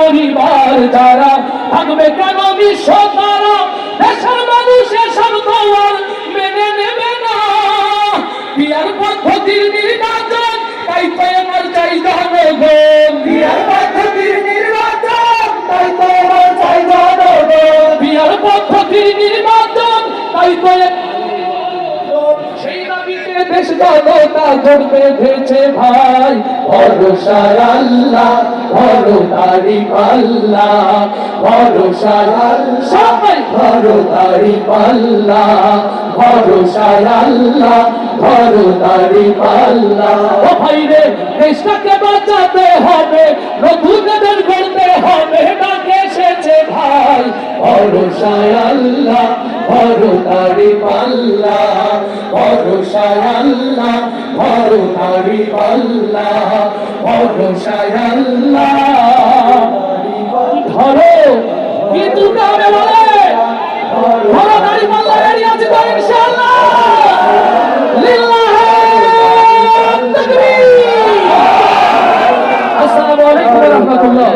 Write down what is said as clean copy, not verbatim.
পরিবার যারা থাকবে কেন বিশ্ব তারা দেশের মানুষ এসব তোমার মেনে নেবে না বিয়ার পদ্ধতির নির্বাচন তাই তো আমার চাই জনগণ বিয়ার পদ্ধতির নির্বাচন তাই তো আমার চাই জনগণ বিয়ার পদ্ধতির নির্বাচন তাই তো সেই দাবিতে দেশ জনতা জোট বেঁধেছে ভাই ভরসায় আল্লাহ ভরদারি পাল্লা ভরসায় সবাই ভরদারি পাল্লা ভরসায় আল্লাহ ভরদারি পাল্লা ও ভাই রে দেশটাকে বাঁচাতে হবে নতুন দেশ গড়তে হবে ডাকে এসেছে ভাই ভরসায় আল্লাহ ভরদারি পাল্লা ভরসায় আল্লাহ ভরদারি পাল্লা ভরসায় আল্লাহ ধরো কিন্তু কামে বলে ভরদারি পাল্লা রেডি আছে তো ইনশাআল্লাহ লিল্লাহি তাকবীর আসসালামু আলাইকুম ওয়া রাহমাতুল্লাহ